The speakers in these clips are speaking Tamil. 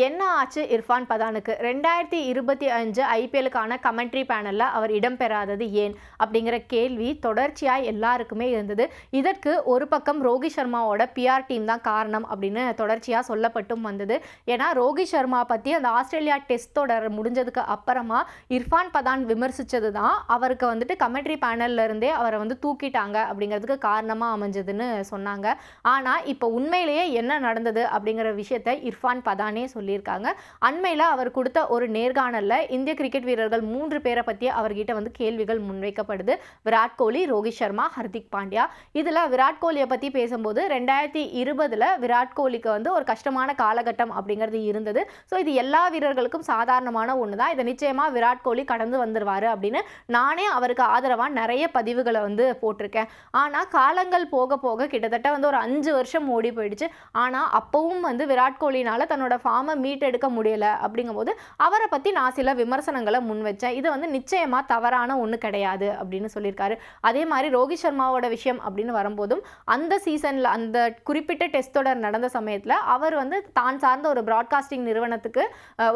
என்ன ஆச்சு இர்ஃபான் பதானுக்கு? 2025 ஐபிஎல்லுக்கான கமெண்ட்ரி பேனல்ல அவர் இடம்பெறாதது ஏன்? அப்படிங்கிற கேள்வி தொடர்ச்சியா எல்லாருக்குமே இருந்தது. இதற்கு ஒரு பக்கம் ரோஹித் சர்மாவோட பிஆர் டீம் தான் காரணம் அப்படின்னு தொடர்ச்சியா சொல்லப்பட்டும் வந்தது. ஏன்னா ரோஹித் சர்மா பத்தி அந்த ஆஸ்திரேலியா டெஸ்ட் தொடர் முடிஞ்சதுக்கு அப்புறமா இர்ஃபான் பதான் விமர்சிச்சது தான் அவருக்கு வந்துட்டு கமெண்ட்ரி பேனல்ல இருந்தே அவரை வந்து தூக்கிட்டாங்க அப்படிங்கிறதுக்கு காரணமா அமைஞ்சதுன்னு சொன்னாங்க. ஆனா இப்போ உண்மையிலேயே என்ன நடந்தது அப்படிங்கிற விஷயத்தை இர்ஃபான் பதானே சொல்லியிருக்காங்க. அண்மையில் அவர் கொடுத்த ஒரு நேர்காணல்ல இந்திய கிரிக்கெட் வீரர்கள் 3 பேரை பற்றி அவர்கிட்ட வந்து கேள்விகள் முன்வைக்கப்படுது. விராட் கோலி, ரோஹித் சர்மா, ஹர்திக் பாண்டியா. இதில் விராட் கோலியை பற்றி பேசும்போது 2020 விராட் கோலிக்கு வந்து ஒரு கஷ்டமான காலகட்டம் அப்படிங்கிறது இருந்தது. ஸோ இது எல்லா வீரர்களுக்கும் சாதாரணமான ஒன்று தான். இதை நிச்சயமாக விராட் கோலி கடந்து வந்துருவார் அப்படின்னு நானே அவருக்கு ஆதரவாக நிறைய பதிவுகளை வந்து போட்டிருக்கேன். ஆனால் காலங்கள் போக போக கிட்டத்தட்ட வந்து ஒரு 5 வருஷம் ஓடி போயிடுச்சு. ஆனால் அப்பவும் வந்து விராட் கோலினால் தன்னோட ஃபார்மை மீட்டெடுக்க முடியல. அப்படிங்கும்போது அவரை பற்றி நான் சில விமர்சனங்களை முன் வச்சேன். இது வந்து நிச்சயமாக தவறான ஒன்று கிடையாது அப்படின்னு சொல்லியிருக்காரு. அதே மாதிரி ரோஹித் சர்மாவோட விஷயம் அப்படின்னு வரும்போதும் அந்த சீசனில் அந்த குறிப்பிட்ட டெஸ்ட் தொடர் நடந்த சமயத்தில் அவர் வந்து தான் சார்ந்த ஒரு ப்ராட்காஸ்டிங் நிறுவனத்துக்கு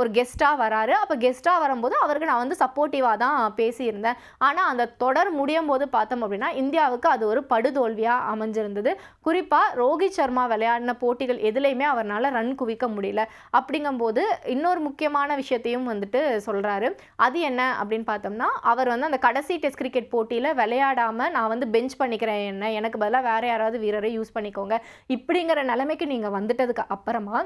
ஒரு கெஸ்ட்டாக வராரு. அப்போ கெஸ்ட்டாக வரும்போது அவருக்கு நான் வந்து சப்போர்ட்டிவாக தான் பேசியிருந்தேன். ஆனால் அந்த தொடர் முடியும் போது பார்த்தோம் அப்படின்னா இந்தியாவுக்கு அது ஒரு படுதோல்வியாக அமைஞ்சிருந்தது. குறிப்பாக ரோஹித் சர்மா விளையாடின போட்டிகள் எதுலையுமே அவரால் ரன் குவிக்க முடியல. அப்படிங்கும்போது இன்னொரு முக்கியமான விஷயத்தையும் வந்துட்டு சொல்கிறாரு. அது என்ன அப்படின்னு பார்த்தோம்னா அவர் வந்து அந்த கடைசி டெஸ்ட் கிரிக்கெட் போட்டியில் விளையாடாமல் நான் வந்து பெஞ்ச் பண்ணிக்கிறேன், எனக்கு பதிலாக வேறு யாராவது வீரரை யூஸ் பண்ணிக்கோங்க இப்படிங்கிற நிலைமைக்கு நீங்கள் வந்துட்டதுக்கு அப்புறமா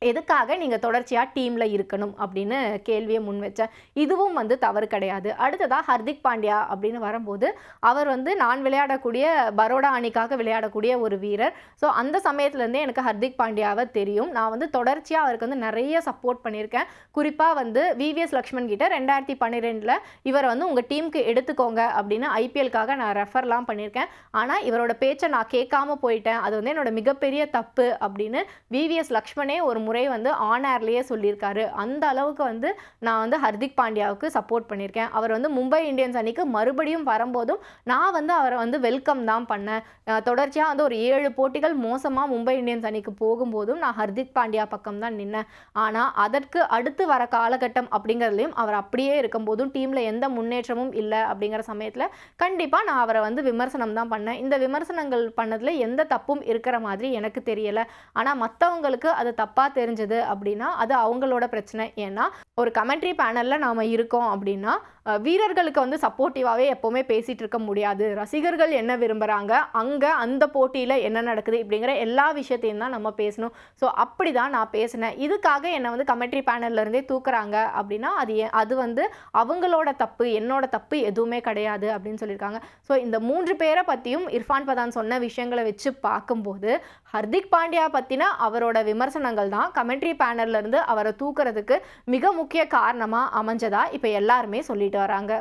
எதுக்காக நீங்கள் தொடர்ச்சியாக டீமில் இருக்கணும் அப்படின்னு கேள்வியை முன் வச்சேன். இதுவும் வந்து தவறு கிடையாது. அடுத்ததாக ஹர்திக் பாண்டியா அப்படின்னு வரும்போது அவர் வந்து நான் விளையாடக்கூடிய பரோடா அணிக்காக விளையாடக்கூடிய ஒரு வீரர். ஸோ அந்த சமயத்துலேருந்தே எனக்கு ஹர்திக் பாண்டியாவை தெரியும். நான் வந்து தொடர்ச்சியாக அவருக்கு வந்து நிறைய சப்போர்ட் பண்ணியிருக்கேன். குறிப்பாக வந்து விவிஎஸ் லக்ஷ்மன் கிட்ட 2012 இவரை வந்து உங்கள் டீமுக்கு எடுத்துக்கோங்க அப்படின்னு ஐபிஎல்காக நான் ரெஃபர்லாம் பண்ணியிருக்கேன். ஆனால் இவரோட பேச்சை நான் கேட்காம போயிட்டேன், அது வந்து என்னோட மிகப்பெரிய தப்பு அப்படின்னு விவிஎஸ் லக்ஷ்மனே ஒரு முறை வந்து ஆன் ஏர்லேயே சொல்லியிருக்காரு. அந்த அளவுக்கு வந்து நான் வந்து ஹர்திக் பாண்டியாவுக்கு சப்போர்ட் பண்ணியிருக்கேன். அவர் வந்து மும்பை இந்தியன்ஸ் அணிக்கு மறுபடியும் வரும்போதும் நான் வந்து அவரை வந்து வெல்கம் தான் பண்ணேன். தொடர்ச்சியாக வந்து ஒரு 7 போட்டிகள் மோசமாக மும்பை இந்தியன்ஸ் அணிக்கு போகும்போதும் நான் ஹர்திக் பாண்டியா பக்கம் தான் நின்னேன். ஆனால் அதற்கு அடுத்து வர காலகட்டம் அப்படிங்கிறதுலையும் அவர் அப்படியே இருக்கும்போதும் டீமில் எந்த முன்னேற்றமும் இல்லை அப்படிங்கிற சமயத்தில் கண்டிப்பாக நான் அவரை வந்து விமர்சனம் தான் பண்ணேன். இந்த விமர்சனங்கள் பண்ணதில் எந்த தப்பும் இருக்கிற மாதிரி எனக்கு தெரியலை. ஆனால் மற்றவங்களுக்கு அது தப்பாக தெரிஞ்சது அப்படின்னா அது அவங்களோட பிரச்சனை. ஏன்னா ஒரு கமெண்ட்ரி பேனலில் நாம் இருக்கோம் அப்படின்னா வீரர்களுக்கு வந்து சப்போர்ட்டிவாகவே எப்போவுமே பேசிகிட்டு இருக்க முடியாது. ரசிகர்கள் என்ன விரும்புகிறாங்க, அங்கே அந்த போட்டியில் என்ன நடக்குது இப்படிங்கிற எல்லா விஷயத்தையும் தான் நம்ம பேசணும். ஸோ அப்படி தான் நான் பேசினேன். இதுக்காக என்னை வந்து கமெண்ட்ரி பேனல்லேருந்தே தூக்குறாங்க அப்படின்னா அது வந்து அவங்களோட தப்பு, என்னோட தப்பு எதுவுமே கிடையாது அப்படின்னு சொல்லியிருக்காங்க. ஸோ இந்த 3 பேரை பற்றியும் இர்ஃபான் பதான் சொன்ன விஷயங்களை வச்சு பார்க்கும்போது ஹர்திக் பாண்டியா பற்றின அவரோட விமர்சனங்கள் தான் கமெண்ட்ரி பேனல்லேருந்து அவரை தூக்குறதுக்கு மிக முக்கிய காரணமாக அமைஞ்சதா இப்போ எல்லாருமே சொல்லிட்டு வராங்க.